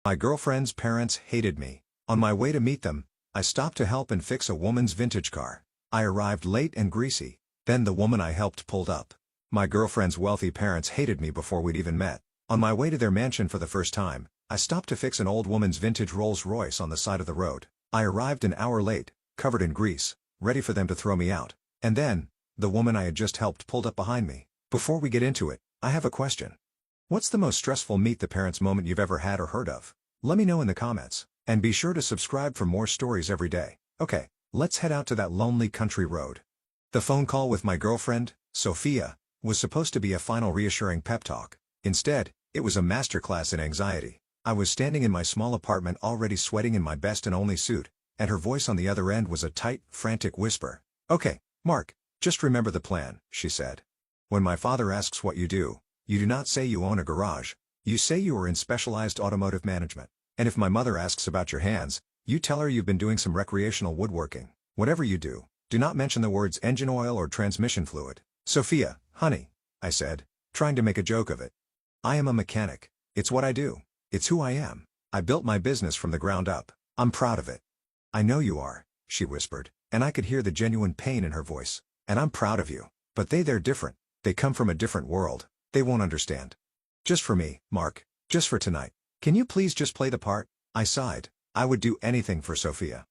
My girlfriend's parents hated me. On my way to meet them, I stopped to help and fix a woman's vintage car. I arrived late and greasy. Then the woman I helped pulled up. My girlfriend's wealthy parents hated me before we'd even met. On my way to their mansion for the first time, I stopped to fix an old woman's vintage Rolls-Royce on the side of the road. I arrived an hour late, covered in grease, ready for them to throw me out. And then, the woman I had just helped pulled up behind me. Before we get into it, I have a question. What's the most stressful meet the parents moment you've ever had or heard of? Let me know in the comments. And be sure to subscribe for more stories every day. Okay, let's head out to that lonely country road. The phone call with my girlfriend, Sophia, was supposed to be a final reassuring pep talk. Instead, it was a masterclass in anxiety. I was standing in my small apartment already sweating in my best and only suit, and her voice on the other end was a tight, frantic whisper. "Okay, Mark, just remember the plan," she said. "When my father asks what you do not say you own a garage. You say you are in specialized automotive management. And if my mother asks about your hands, you tell her you've been doing some recreational woodworking. Whatever you do not mention the words engine oil or transmission fluid." "Sophia, honey," I said, trying to make a joke of it. "I am a mechanic. It's what I do. It's who I am. I built my business from the ground up. I'm proud of it." "I know you are," she whispered, and I could hear the genuine pain in her voice. "And I'm proud of you. But they're different. They come from a different world. They won't understand. Just for me, Mark. Just for tonight. Can you please just play the part?" I sighed. I would do anything for Sophia.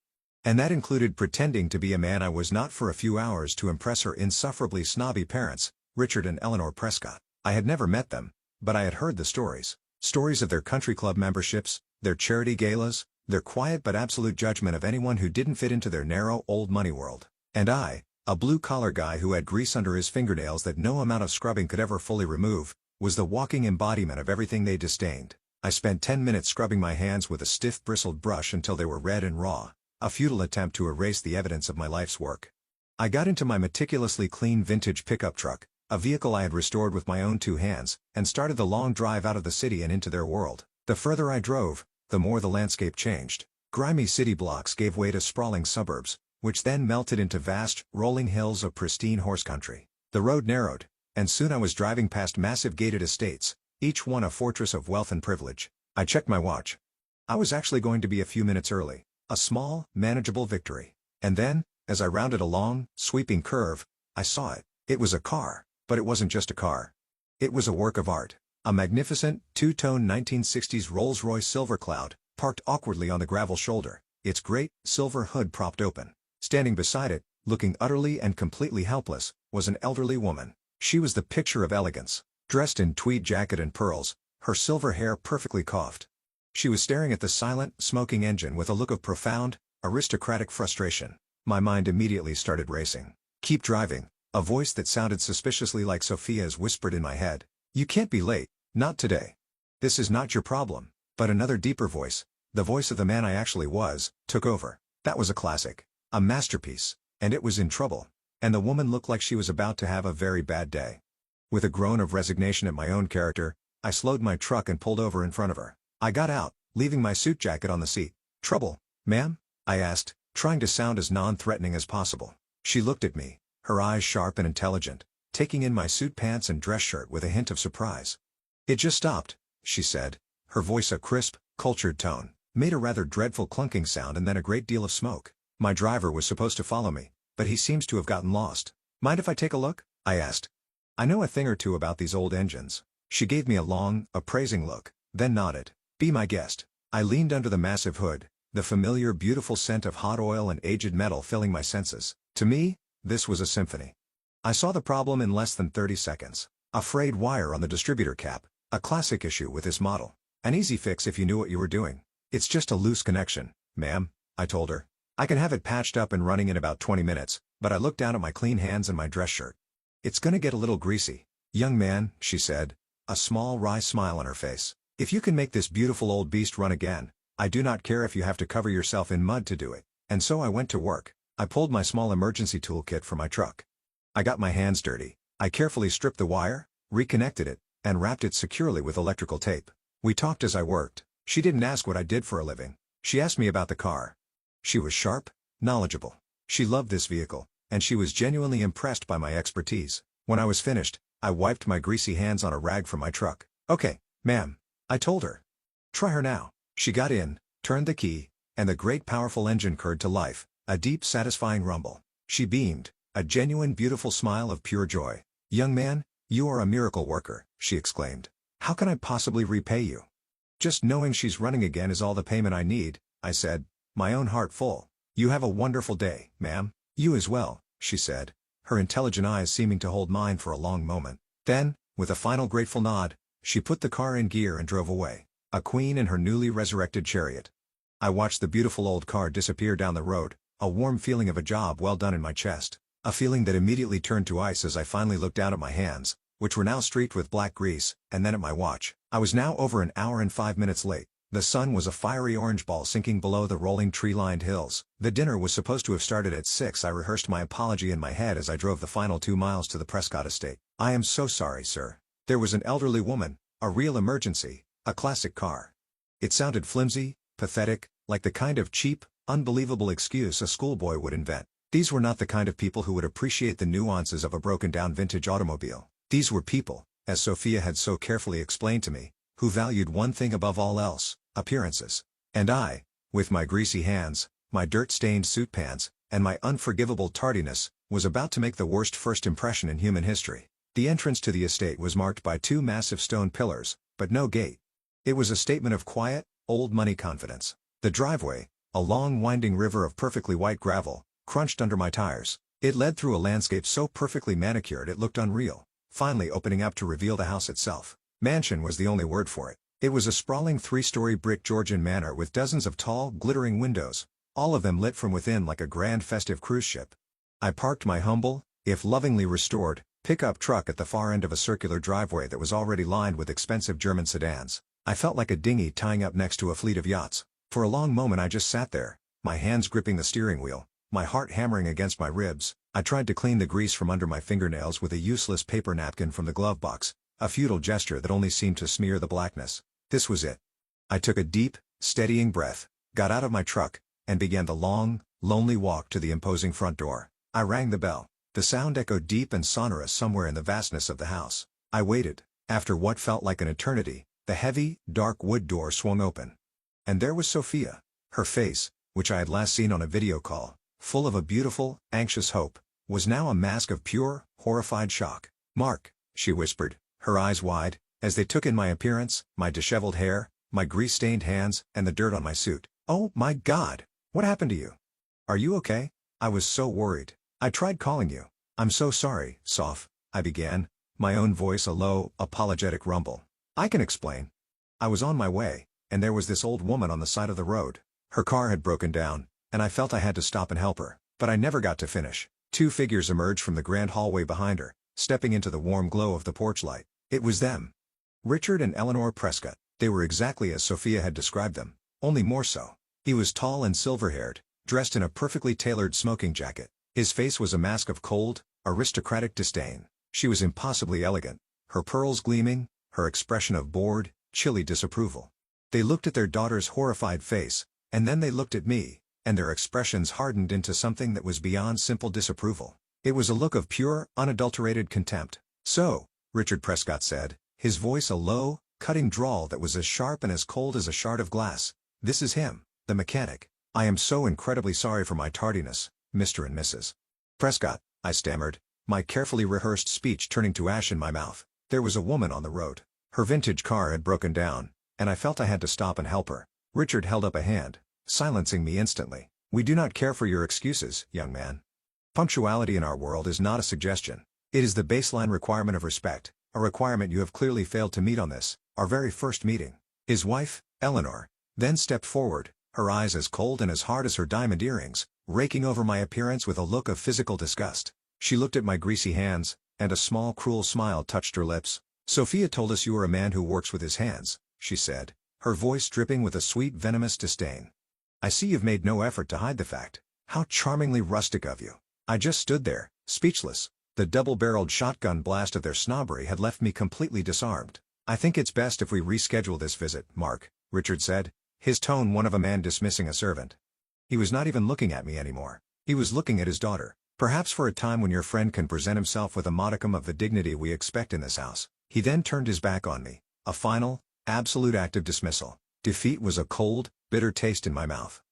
And that included pretending to be a man I was not for a few hours to impress her insufferably snobby parents, Richard and Eleanor Prescott. I had never met them, but I had heard the stories. Stories of their country club memberships, their charity galas, their quiet but absolute judgment of anyone who didn't fit into their narrow old money world. And I, a blue-collar guy who had grease under his fingernails that no amount of scrubbing could ever fully remove, was the walking embodiment of everything they disdained. I spent 10 minutes scrubbing my hands with a stiff bristled brush until they were red and raw, a futile attempt to erase the evidence of my life's work. I got into my meticulously clean vintage pickup truck, a vehicle I had restored with my own two hands, and started the long drive out of the city and into their world. The further I drove, the more the landscape changed. Grimy city blocks gave way to sprawling suburbs, which then melted into vast, rolling hills of pristine horse country. The road narrowed, and soon I was driving past massive gated estates, each one a fortress of wealth and privilege. I checked my watch. I was actually going to be a few minutes early. A small, manageable victory. And then, as I rounded a long, sweeping curve, I saw it. It was a car, but it wasn't just a car. It was a work of art. A magnificent, two-tone 1960s Rolls-Royce Silver Cloud, parked awkwardly on the gravel shoulder, its great, silver hood propped open. Standing beside it, looking utterly and completely helpless, was an elderly woman. She was the picture of elegance. Dressed in tweed jacket and pearls, her silver hair perfectly coiffed. She was staring at the silent, smoking engine with a look of profound, aristocratic frustration. My mind immediately started racing. "Keep driving," a voice that sounded suspiciously like Sophia's whispered in my head. "You can't be late, not today. This is not your problem." But another deeper voice, the voice of the man I actually was, took over. That was a classic, a masterpiece, and it was in trouble. And the woman looked like she was about to have a very bad day. With a groan of resignation at my own character, I slowed my truck and pulled over in front of her. I got out, leaving my suit jacket on the seat. "Trouble, ma'am?" I asked, trying to sound as non-threatening as possible. She looked at me, her eyes sharp and intelligent, taking in my suit pants and dress shirt with a hint of surprise. "It just stopped," she said, her voice a crisp, cultured tone, made a rather dreadful clunking sound and then a great deal of smoke. My driver was supposed to follow me, but he seems to have gotten lost. "Mind if I take a look?" I asked. "I know a thing or two about these old engines." She gave me a long, appraising look, then nodded. "Be my guest." I leaned under the massive hood, the familiar beautiful scent of hot oil and aged metal filling my senses. To me, this was a symphony. I saw the problem in less than 30 seconds. A frayed wire on the distributor cap, a classic issue with this model. An easy fix if you knew what you were doing. "It's just a loose connection, ma'am," I told her. "I can have it patched up and running in about 20 minutes, but I looked down at my clean hands and my dress shirt. It's gonna get a little greasy." "Young man," she said, a small wry smile on her face, "if you can make this beautiful old beast run again, I do not care if you have to cover yourself in mud to do it." And so I went to work. I pulled my small emergency toolkit from my truck. I got my hands dirty. I carefully stripped the wire, reconnected it, and wrapped it securely with electrical tape. We talked as I worked. She didn't ask what I did for a living. She asked me about the car. She was sharp, knowledgeable. She loved this vehicle, and she was genuinely impressed by my expertise. When I was finished, I wiped my greasy hands on a rag from my truck. "Okay, ma'am," I told her. "Try her now." She got in, turned the key, and the great powerful engine purred to life, a deep satisfying rumble. She beamed, a genuine beautiful smile of pure joy. "Young man, you are a miracle worker," she exclaimed. "How can I possibly repay you?" "Just knowing she's running again is all the payment I need," I said, my own heart full. "You have a wonderful day, ma'am." "You as well," she said, her intelligent eyes seeming to hold mine for a long moment. Then, with a final grateful nod, she put the car in gear and drove away, a queen in her newly resurrected chariot. I watched the beautiful old car disappear down the road, a warm feeling of a job well done in my chest, a feeling that immediately turned to ice as I finally looked down at my hands, which were now streaked with black grease, and then at my watch. I was now over an hour and 5 minutes late. The sun was a fiery orange ball sinking below the rolling tree-lined hills. The dinner was supposed to have started at 6. I rehearsed my apology in my head as I drove the final 2 miles to the Prescott estate. "I am so sorry, sir. There was an elderly woman, a real emergency, a classic car." It sounded flimsy, pathetic, like the kind of cheap, unbelievable excuse a schoolboy would invent. These were not the kind of people who would appreciate the nuances of a broken-down vintage automobile. These were people, as Sophia had so carefully explained to me, who valued one thing above all else: appearances. And I, with my greasy hands, my dirt-stained suit pants, and my unforgivable tardiness, was about to make the worst first impression in human history. The entrance to the estate was marked by 2 massive stone pillars, but no gate. It was a statement of quiet, old-money confidence. The driveway, a long winding river of perfectly white gravel, crunched under my tires. It led through a landscape so perfectly manicured it looked unreal, finally opening up to reveal the house itself. Mansion was the only word for it. It was a sprawling 3-story brick Georgian manor with dozens of tall, glittering windows, all of them lit from within like a grand festive cruise ship. I parked my humble, if lovingly restored, pickup truck at the far end of a circular driveway that was already lined with expensive German sedans. I felt like a dinghy tying up next to a fleet of yachts. For a long moment I just sat there, my hands gripping the steering wheel, my heart hammering against my ribs. I tried to clean the grease from under my fingernails with a useless paper napkin from the glove box, a futile gesture that only seemed to smear the blackness. This was it. I took a deep, steadying breath, got out of my truck, and began the long, lonely walk to the imposing front door. I rang the bell. The sound echoed deep and sonorous somewhere in the vastness of the house. I waited. After what felt like an eternity, the heavy, dark wood door swung open. And there was Sophia. Her face, which I had last seen on a video call, full of a beautiful, anxious hope, was now a mask of pure, horrified shock. "Mark," she whispered, her eyes wide, as they took in my appearance, my disheveled hair, my grease-stained hands, and the dirt on my suit. "Oh my God! What happened to you? Are you okay? I was so worried. I tried calling you." "I'm so sorry, Soph," I began, my own voice a low, apologetic rumble. "I can explain. I was on my way, and there was this old woman on the side of the road. Her car had broken down, and I felt I had to stop and help her, but I never got to finish." 2 figures emerged from the grand hallway behind her, stepping into the warm glow of the porch light. It was them. Richard and Eleanor Prescott. They were exactly as Sophia had described them, only more so. He was tall and silver-haired, dressed in a perfectly tailored smoking jacket. His face was a mask of cold, aristocratic disdain. She was impossibly elegant, her pearls gleaming, her expression of bored, chilly disapproval. They looked at their daughter's horrified face, and then they looked at me, and their expressions hardened into something that was beyond simple disapproval. It was a look of pure, unadulterated contempt. "So," Richard Prescott said, his voice a low, cutting drawl that was as sharp and as cold as a shard of glass, "this is him, the mechanic. I am so incredibly sorry for my tardiness, Mr. and Mrs. Prescott," I stammered, my carefully rehearsed speech turning to ash in my mouth. There was a woman on the road. Her vintage car had broken down, and I felt I had to stop and help her. Richard held up a hand, silencing me instantly. "We do not care for your excuses, young man. Punctuality in our world is not a suggestion. It is the baseline requirement of respect, a requirement you have clearly failed to meet on this, our very first meeting." His wife, Eleanor, then stepped forward, her eyes as cold and as hard as her diamond earrings, raking over my appearance with a look of physical disgust. She looked at my greasy hands, and a small cruel smile touched her lips. "Sophia told us you are a man who works with his hands," she said, her voice dripping with a sweet venomous disdain. "I see you've made no effort to hide the fact. How charmingly rustic of you." I just stood there, speechless. The double-barreled shotgun blast of their snobbery had left me completely disarmed. "I think it's best if we reschedule this visit, Mark," Richard said, his tone one of a man dismissing a servant. He was not even looking at me anymore. He was looking at his daughter. "Perhaps for a time when your friend can present himself with a modicum of the dignity we expect in this house." He then turned his back on me, a final, absolute act of dismissal. Defeat was a cold, bitter taste in my mouth.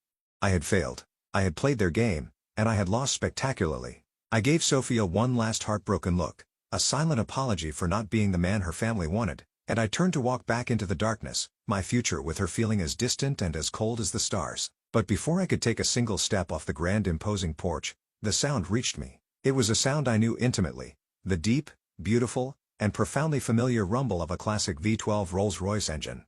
I had failed. I had played their game, and I had lost spectacularly. I gave Sophia one last heartbroken look, a silent apology for not being the man her family wanted, and I turned to walk back into the darkness, my future with her feeling as distant and as cold as the stars. But before I could take a single step off the grand imposing porch, the sound reached me. It was a sound I knew intimately, the deep, beautiful, and profoundly familiar rumble of a classic V12 Rolls-Royce engine.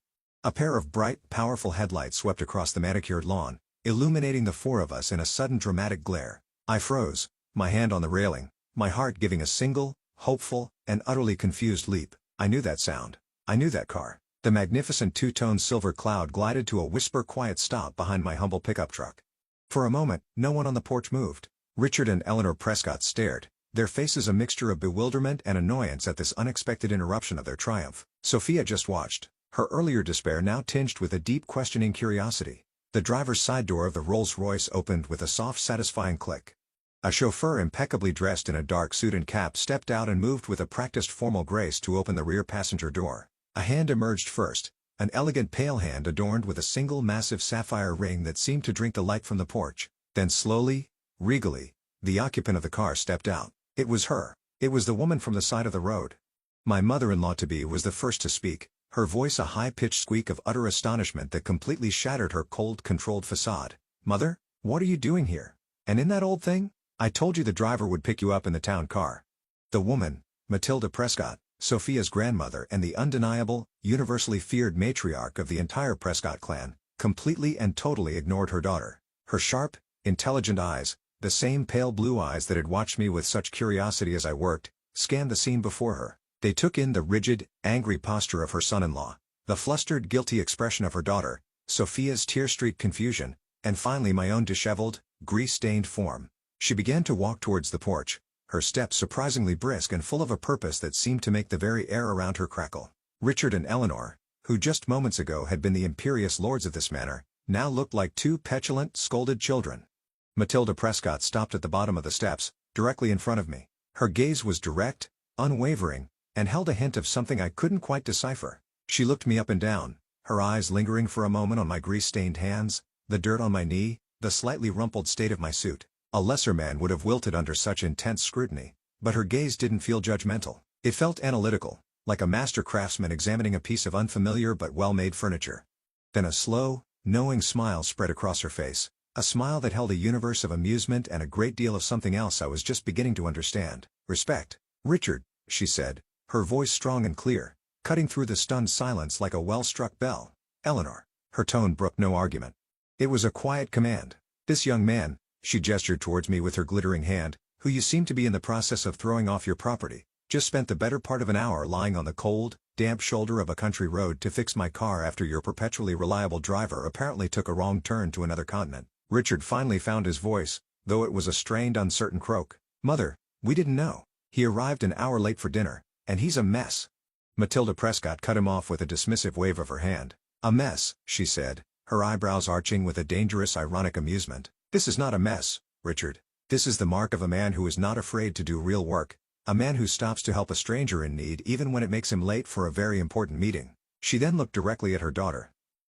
A pair of bright, powerful headlights swept across the manicured lawn, illuminating the four of us in a sudden dramatic glare. I froze, my hand on the railing, my heart giving a single, hopeful, and utterly confused leap. I knew that sound. I knew that car. The magnificent two-tone silver cloud glided to a whisper-quiet stop behind my humble pickup truck. For a moment, no one on the porch moved. Richard and Eleanor Prescott stared, their faces a mixture of bewilderment and annoyance at this unexpected interruption of their triumph. Sophia just watched, her earlier despair now tinged with a deep questioning curiosity. The driver's side door of the Rolls-Royce opened with a soft satisfying click. A chauffeur impeccably dressed in a dark suit and cap stepped out and moved with a practiced formal grace to open the rear passenger door. A hand emerged first, an elegant pale hand adorned with a single massive sapphire ring that seemed to drink the light from the porch. Then slowly, regally, the occupant of the car stepped out. It was her. It was the woman from the side of the road. My mother-in-law-to-be was the first to speak, her voice a high-pitched squeak of utter astonishment that completely shattered her cold, controlled facade. "Mother, what are you doing here? And in that old thing? I told you the driver would pick you up in the town car." The woman, Matilda Prescott, Sophia's grandmother and the undeniable, universally feared matriarch of the entire Prescott clan, completely and totally ignored her daughter. Her sharp, intelligent eyes, the same pale blue eyes that had watched me with such curiosity as I worked, scanned the scene before her. They took in the rigid, angry posture of her son-in-law, the flustered, guilty expression of her daughter, Sophia's tear-streaked confusion, and finally my own disheveled, grease-stained form. She began to walk towards the porch, her steps surprisingly brisk and full of a purpose that seemed to make the very air around her crackle. Richard and Eleanor, who just moments ago had been the imperious lords of this manor, now looked like two petulant, scolded children. Matilda Prescott stopped at the bottom of the steps, directly in front of me. Her gaze was direct, unwavering, and held a hint of something I couldn't quite decipher. She looked me up and down, her eyes lingering for a moment on my grease-stained hands, the dirt on my knee, the slightly rumpled state of my suit. A lesser man would have wilted under such intense scrutiny, but her gaze didn't feel judgmental. It felt analytical, like a master craftsman examining a piece of unfamiliar but well-made furniture. Then a slow, knowing smile spread across her face, a smile that held a universe of amusement and a great deal of something else I was just beginning to understand. "Respect, Richard," she said, her voice strong and clear, cutting through the stunned silence like a well-struck bell. "Eleanor." Her tone brooked no argument. It was a quiet command. "This young man," she gestured towards me with her glittering hand, "who you seem to be in the process of throwing off your property, just spent the better part of an hour lying on the cold, damp shoulder of a country road to fix my car after your perpetually reliable driver apparently took a wrong turn to another continent." Richard finally found his voice, though it was a strained, uncertain croak. "Mother, we didn't know. He arrived an hour late for dinner, and he's a mess." Matilda Prescott cut him off with a dismissive wave of her hand. "A mess," she said, her eyebrows arching with a dangerous ironic amusement. "This is not a mess, Richard. This is the mark of a man who is not afraid to do real work, a man who stops to help a stranger in need even when it makes him late for a very important meeting." She then looked directly at her daughter.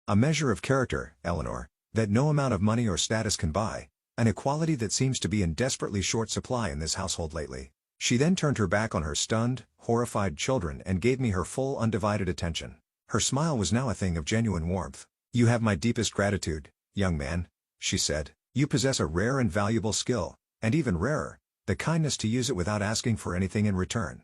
"A measure of character, Eleanor, that no amount of money or status can buy, an equality that seems to be in desperately short supply in this household lately." She then turned her back on her stunned, horrified children and gave me her full undivided attention. Her smile was now a thing of genuine warmth. "You have my deepest gratitude, young man," she said. "You possess a rare and valuable skill, and even rarer, the kindness to use it without asking for anything in return."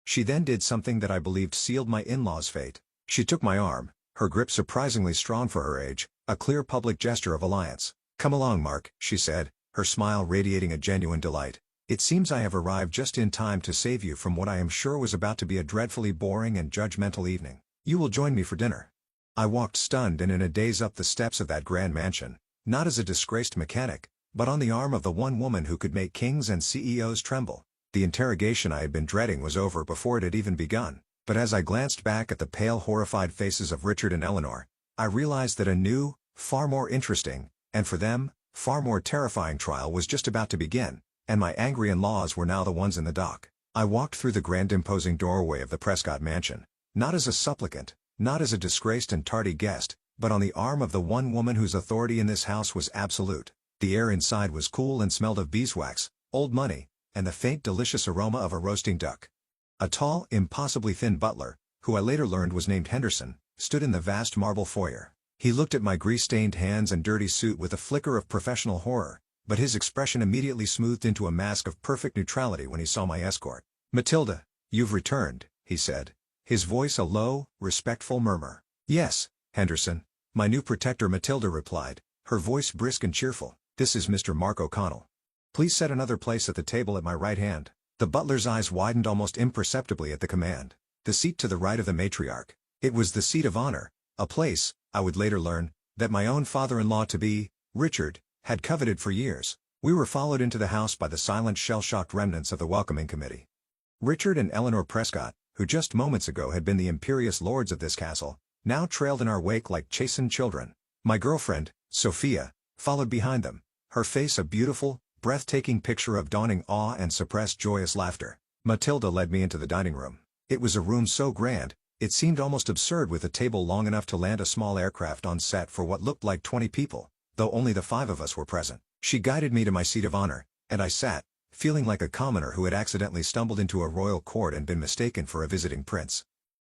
She then did something that I believed sealed my in-law's fate. She took my arm, her grip surprisingly strong for her age, a clear public gesture of alliance. "Come along, Mark," she said, her smile radiating a genuine delight. "It seems I have arrived just in time to save you from what I am sure was about to be a dreadfully boring and judgmental evening. You will join me for dinner." I walked stunned and in a daze up the steps of that grand mansion, not as a disgraced mechanic, but on the arm of the one woman who could make kings and CEOs tremble. The interrogation I had been dreading was over before it had even begun, but as I glanced back at the pale, horrified faces of Richard and Eleanor, I realized that a new, far more interesting, and for them, far more terrifying trial was just about to begin, and my angry in-laws were now the ones in the dock. I walked through the grand imposing doorway of the Prescott mansion, not as a supplicant, not as a disgraced and tardy guest, but on the arm of the one woman whose authority in this house was absolute. The air inside was cool and smelled of beeswax, old money, and the faint delicious aroma of a roasting duck. A tall, impossibly thin butler, who I later learned was named Henderson, stood in the vast marble foyer. He looked at my grease-stained hands and dirty suit with a flicker of professional horror, but his expression immediately smoothed into a mask of perfect neutrality when he saw my escort. "Matilda, you've returned," he said, his voice a low, respectful murmur. "Yes, Henderson, my new protector," Matilda replied, her voice brisk and cheerful. "This is Mr. Mark O'Connell. Please set another place at the table at my right hand." The butler's eyes widened almost imperceptibly at the command. The seat to the right of the matriarch. It was the seat of honor, a place, I would later learn, that my own father-in-law-to-be, Richard, had coveted for years. We were followed into the house by the silent shell-shocked remnants of the welcoming committee. Richard and Eleanor Prescott, who just moments ago had been the imperious lords of this castle, now trailed in our wake like chastened children. My girlfriend, Sophia, followed behind them, her face a beautiful, breathtaking picture of dawning awe and suppressed joyous laughter. Matilda led me into the dining room. It was a room so grand, it seemed almost absurd, with a table long enough to land a small aircraft on set for what looked like 20 people, though only the 5 of us were present. She guided me to my seat of honor, and I sat, feeling like a commoner who had accidentally stumbled into a royal court and been mistaken for a visiting prince.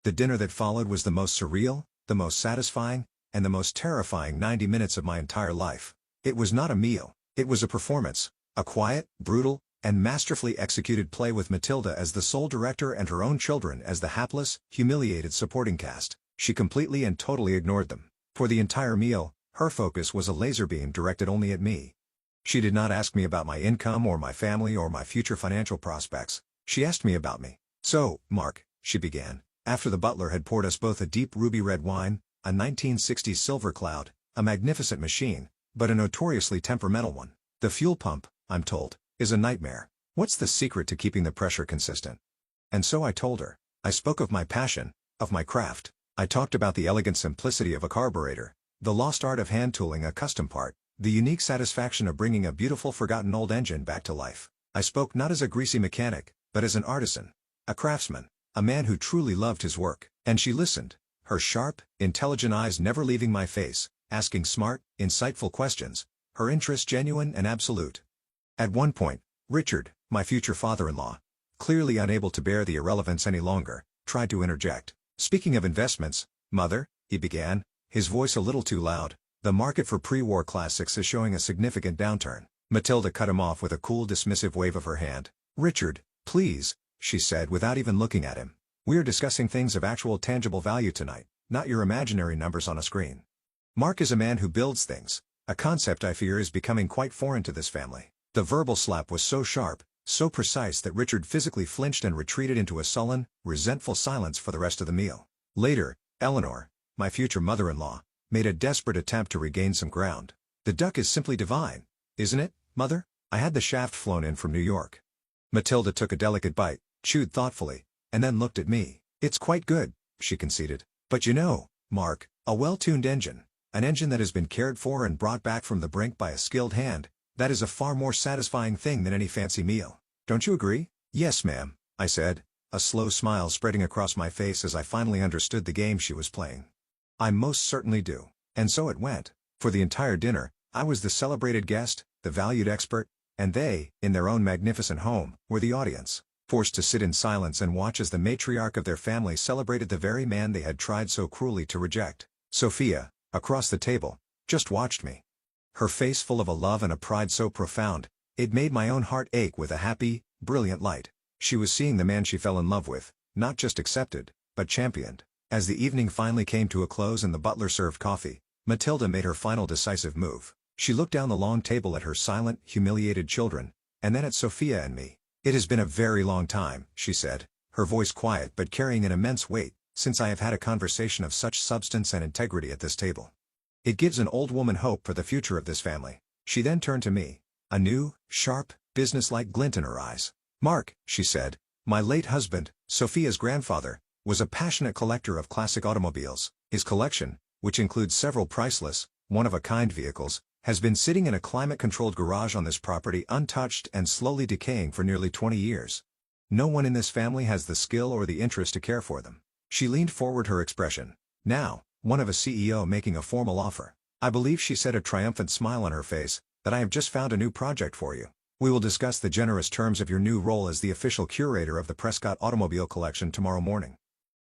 The dinner that followed was the most surreal, the most satisfying, and the most terrifying 90 minutes of my entire life. It was not a meal, it was a performance, a quiet, brutal, and masterfully executed play with Matilda as the sole director and her own children as the hapless, humiliated supporting cast. She completely and totally ignored them. For the entire meal, her focus was a laser beam directed only at me. She did not ask me about my income or my family or my future financial prospects. She asked me about me. "So, Mark," she began, after the butler had poured us both a deep ruby red wine, a 1960s Silver Cloud, a magnificent machine, but a notoriously temperamental one. "The fuel pump, I'm told, is a nightmare. What's the secret to keeping the pressure consistent?" And so I told her. I spoke of my passion, of my craft. I talked about the elegant simplicity of a carburetor, the lost art of hand-tooling a custom part, the unique satisfaction of bringing a beautiful forgotten old engine back to life. I spoke not as a greasy mechanic, but as an artisan, a craftsman, a man who truly loved his work. And she listened, her sharp, intelligent eyes never leaving my face, asking smart, insightful questions, her interest genuine and absolute. At one point, Richard, my future father-in-law, clearly unable to bear the irrelevance any longer, tried to interject. "Speaking of investments, Mother," he began, his voice a little too loud, "the market for pre-war classics is showing a significant downturn." Matilda cut him off with a cool dismissive wave of her hand. "Richard, please," she said without even looking at him. "We are discussing things of actual tangible value tonight, not your imaginary numbers on a screen. Mark is a man who builds things, a concept I fear is becoming quite foreign to this family." The verbal slap was so sharp, so precise that Richard physically flinched and retreated into a sullen, resentful silence for the rest of the meal. Later, Eleanor, my future mother-in-law, made a desperate attempt to regain some ground. "The duck is simply divine, isn't it, Mother? I had the shaft flown in from New York." Matilda took a delicate bite, chewed thoughtfully, and then looked at me. "It's quite good," she conceded. "But you know, Mark, a well-tuned engine, an engine that has been cared for and brought back from the brink by a skilled hand, that is a far more satisfying thing than any fancy meal. Don't you agree?" "Yes, ma'am," I said, a slow smile spreading across my face as I finally understood the game she was playing. "I most certainly do." And so it went. For the entire dinner, I was the celebrated guest, the valued expert, and they, in their own magnificent home, were the audience, forced to sit in silence and watch as the matriarch of their family celebrated the very man they had tried so cruelly to reject. Sophia, across the table, just watched me. Her face full of a love and a pride so profound, it made my own heart ache with a happy, brilliant light. She was seeing the man she fell in love with, not just accepted, but championed. As the evening finally came to a close and the butler served coffee, Matilda made her final decisive move. She looked down the long table at her silent, humiliated children, and then at Sophia and me. "It has been a very long time," she said, her voice quiet but carrying an immense weight, "since I have had a conversation of such substance and integrity at this table. It gives an old woman hope for the future of this family." She then turned to me, a new, sharp, businesslike glint in her eyes. "Mark," she said, "my late husband, Sophia's grandfather, was a passionate collector of classic automobiles. His collection, which includes several priceless, one-of-a-kind vehicles, has been sitting in a climate-controlled garage on this property untouched and slowly decaying for nearly 20 years. No one in this family has the skill or the interest to care for them." She leaned forward, her expression, now, one of a CEO making a formal offer. I believe she said, a triumphant smile on her face, that I have just found a new project for you. We will discuss the generous terms of your new role as the official curator of the Prescott Automobile Collection tomorrow morning.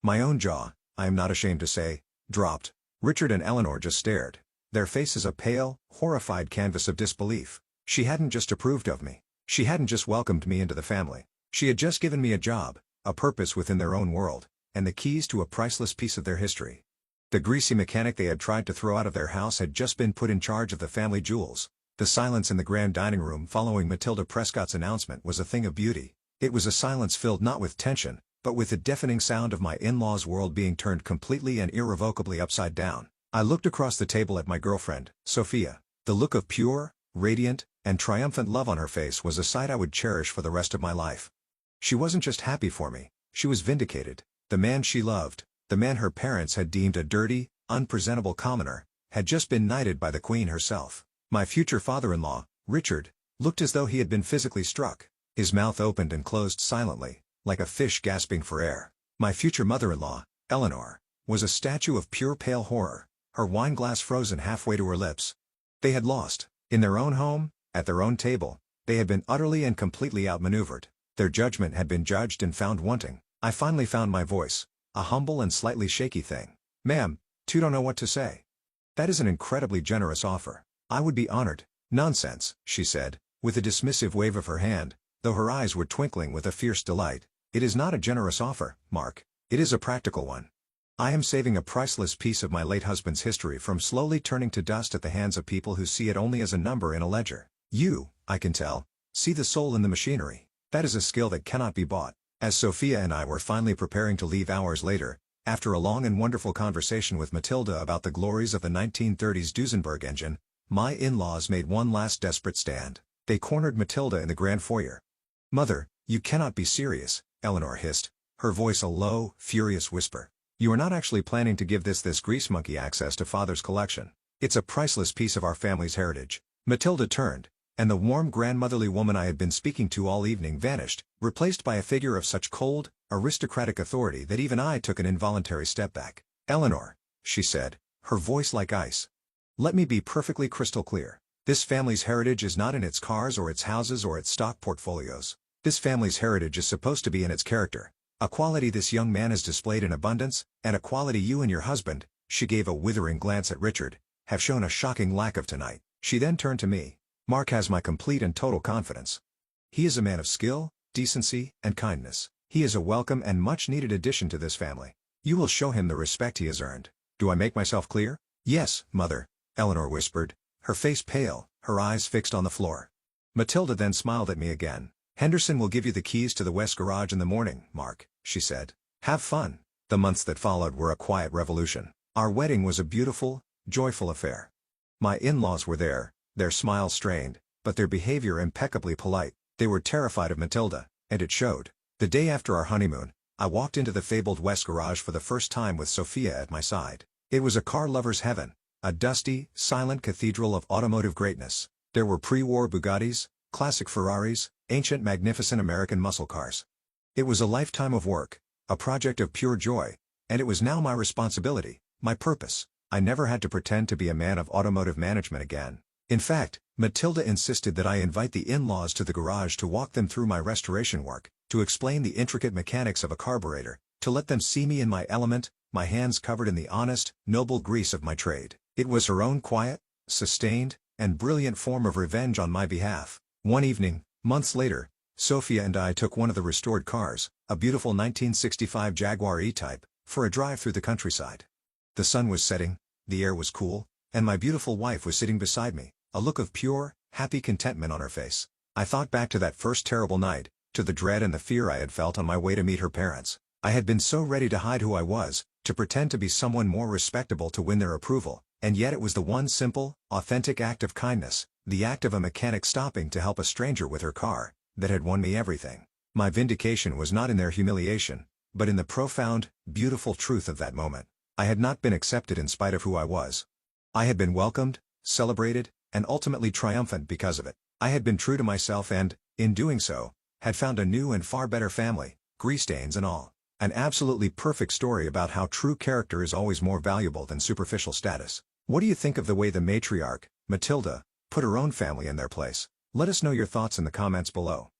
My own jaw, I am not ashamed to say, dropped. Richard and Eleanor just stared. Their faces a pale, horrified canvas of disbelief. She hadn't just approved of me. She hadn't just welcomed me into the family. She had just given me a job, a purpose within their own world, and the keys to a priceless piece of their history. The greasy mechanic they had tried to throw out of their house had just been put in charge of the family jewels. The silence in the grand dining room following Matilda Prescott's announcement was a thing of beauty. It was a silence filled not with tension, but with the deafening sound of my in-laws' world being turned completely and irrevocably upside down. I looked across the table at my girlfriend, Sophia. The look of pure, radiant, and triumphant love on her face was a sight I would cherish for the rest of my life. She wasn't just happy for me, she was vindicated. The man she loved, the man her parents had deemed a dirty, unpresentable commoner, had just been knighted by the Queen herself. My future father-in-law, Richard, looked as though he had been physically struck. His mouth opened and closed silently, like a fish gasping for air. My future mother-in-law, Eleanor, was a statue of pure pale horror, her wineglass frozen halfway to her lips. They had lost. In their own home, at their own table, they had been utterly and completely outmaneuvered. Their judgment had been judged and found wanting. I finally found my voice, a humble and slightly shaky thing. Ma'am, don't know what to say. That is an incredibly generous offer. I would be honored. Nonsense, she said, with a dismissive wave of her hand, though her eyes were twinkling with a fierce delight. It is not a generous offer, Mark. It is a practical one. I am saving a priceless piece of my late husband's history from slowly turning to dust at the hands of people who see it only as a number in a ledger. You, I can tell, see the soul in the machinery. That is a skill that cannot be bought. As Sophia and I were finally preparing to leave hours later, after a long and wonderful conversation with Matilda about the glories of the 1930s Duesenberg engine, my in-laws made one last desperate stand. They cornered Matilda in the grand foyer. Mother, you cannot be serious, Eleanor hissed, her voice a low, furious whisper. You are not actually planning to give this grease monkey access to Father's collection. It's a priceless piece of our family's heritage. Matilda turned, and the warm grandmotherly woman I had been speaking to all evening vanished, replaced by a figure of such cold, aristocratic authority that even I took an involuntary step back. Eleanor, she said, her voice like ice. Let me be perfectly crystal clear. This family's heritage is not in its cars or its houses or its stock portfolios. This family's heritage is supposed to be in its character. A quality this young man has displayed in abundance, and a quality you and your husband, she gave a withering glance at Richard, have shown a shocking lack of tonight. She then turned to me. Mark has my complete and total confidence. He is a man of skill, decency, and kindness. He is a welcome and much-needed addition to this family. You will show him the respect he has earned. Do I make myself clear? Yes, Mother, Eleanor whispered, her face pale, her eyes fixed on the floor. Matilda then smiled at me again. Henderson will give you the keys to the West Garage in the morning, Mark, she said. Have fun. The months that followed were a quiet revolution. Our wedding was a beautiful, joyful affair. My in-laws were there, their smiles strained, but their behavior impeccably polite. They were terrified of Matilda, and it showed. The day after our honeymoon, I walked into the fabled West Garage for the first time with Sophia at my side. It was a car lover's heaven, a dusty, silent cathedral of automotive greatness. There were pre-war Bugattis, classic Ferraris, ancient magnificent American muscle cars. It was a lifetime of work, a project of pure joy, and it was now my responsibility, my purpose. I never had to pretend to be a man of automotive management again. In fact, Matilda insisted that I invite the in-laws to the garage to walk them through my restoration work, to explain the intricate mechanics of a carburetor, to let them see me in my element, my hands covered in the honest, noble grease of my trade. It was her own quiet, sustained, and brilliant form of revenge on my behalf. One evening, months later, Sophia and I took one of the restored cars, a beautiful 1965 Jaguar E-Type, for a drive through the countryside. The sun was setting, the air was cool, and my beautiful wife was sitting beside me, a look of pure, happy contentment on her face. I thought back to that first terrible night, to the dread and the fear I had felt on my way to meet her parents. I had been so ready to hide who I was, to pretend to be someone more respectable to win their approval, and yet it was the one simple, authentic act of kindness, the act of a mechanic stopping to help a stranger with her car, that had won me everything. My vindication was not in their humiliation, but in the profound, beautiful truth of that moment. I had not been accepted in spite of who I was. I had been welcomed, celebrated, and ultimately triumphant because of it. I had been true to myself and, in doing so, had found a new and far better family, grease stains and all. An absolutely perfect story about how true character is always more valuable than superficial status. What do you think of the way the matriarch, Matilda, put her own family in their place? Let us know your thoughts in the comments below.